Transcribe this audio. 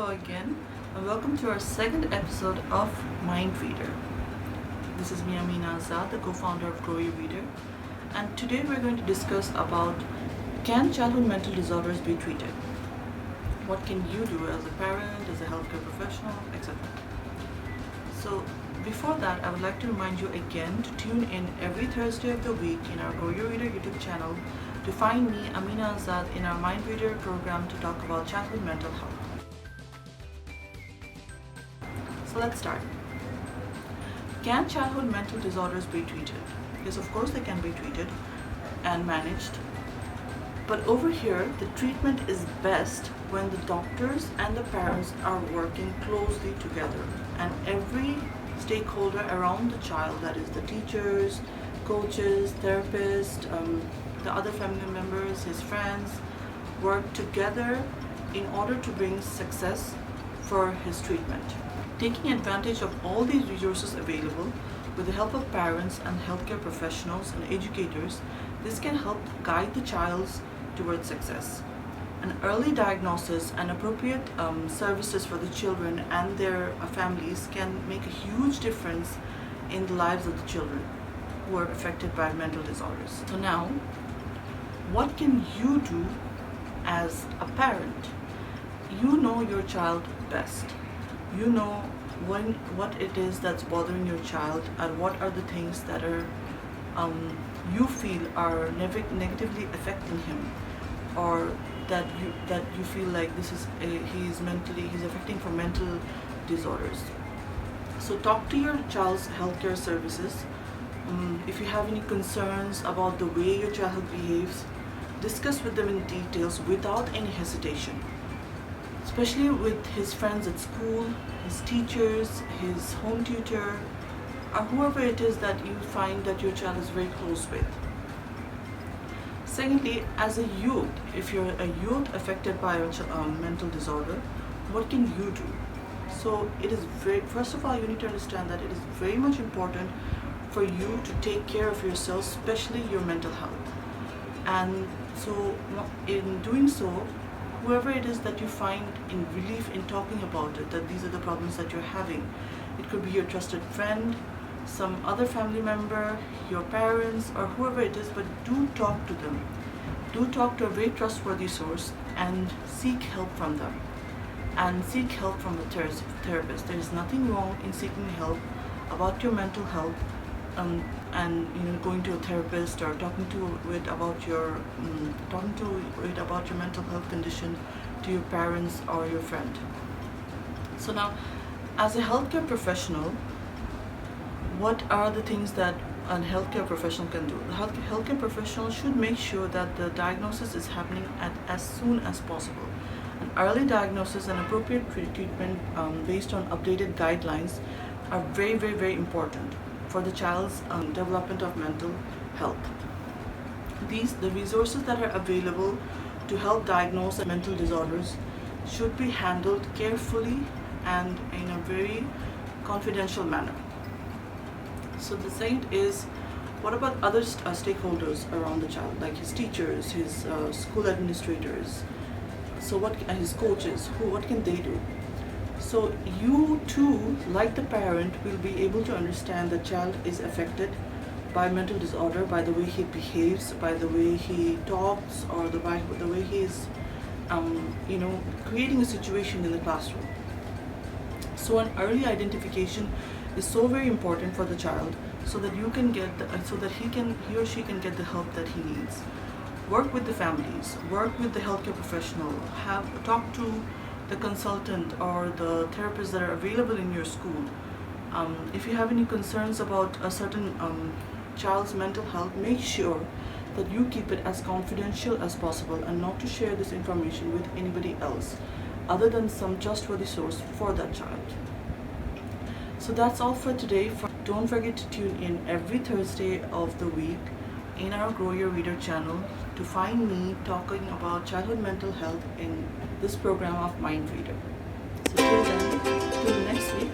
Hello again, and welcome to our second episode of Mind Reader. This is me, Amina Azad, the co-founder of Grow Your Reader, and today we're going to discuss about can childhood mental disorders be treated? What can you do as a parent, as a healthcare professional, etc. So before that, I would like to remind you again to tune in every Thursday of the week in our Grow Your Reader YouTube channel to find me, Amina Azad, in our Mind Reader program to talk about childhood mental health. So let's start. Can childhood mental disorders be treated? Yes, of course they can be treated and managed. But over here, the treatment is best when the doctors and the parents are working closely together and every stakeholder around the child, that is the teachers, coaches, therapists, the other family members, his friends, work together in order to bring success for his treatment. Taking advantage of all these resources available with the help of parents and healthcare professionals and educators, this can help guide the child towards success. An early diagnosis and appropriate services for the children and their families can make a huge difference in the lives of the children who are affected by mental disorders. So now, what can you do as a parent? You know your child best. You know what it is that's bothering your child and what are the things that are you feel are negatively affecting him, or that you feel like he's affecting for mental disorders. So talk to your child's healthcare services. If you have any concerns about the way your child behaves, discuss with them in details without any hesitation, especially with his friends at school, his teachers, his home tutor, or whoever it is that you find that your child is very close with. Secondly, as a youth, if you're a youth affected by a mental disorder, what can you do? So it is first of all, you need to understand that it is very much important for you to take care of yourself, especially your mental health. And so in doing so, whoever it is that you find in relief in talking about it, that these are the problems that you're having, it could be your trusted friend, some other family member, your parents, or whoever it is, but do talk to them. Do talk to a very trustworthy source and seek help from them. And seek help from the therapist. There is nothing wrong in seeking help about your mental health, and going to a therapist or talking to it about your mental health condition to your parents or your friend. So now, as a healthcare professional, what are the things that a healthcare professional can do? The healthcare professional should make sure that the diagnosis is happening as soon as possible. An early diagnosis and appropriate treatment based on updated guidelines are very, very, very important for the child's development of mental health. The resources that are available to help diagnose mental disorders should be handled carefully and in a very confidential manner. So the second is, what about other stakeholders around the child, like his teachers, his school administrators, his coaches, what can they do? So you too, like the parent, will be able to understand the child is affected by mental disorder by the way he behaves, by the way he talks, or the way he is, creating a situation in the classroom. So an early identification is so very important for the child, so that he or she can get the help that he needs. Work with the families, work with the healthcare professional, talk to the consultant or the therapists that are available in your school. If you have any concerns about a certain child's mental health, make sure that you keep it as confidential as possible and not to share this information with anybody else other than some trustworthy source for that child. So that's all for today. Don't forget to tune in every Thursday of the week in our Grow Your Reader channel to find me talking about childhood mental health in this program of Mind Reader. So till then, till next week,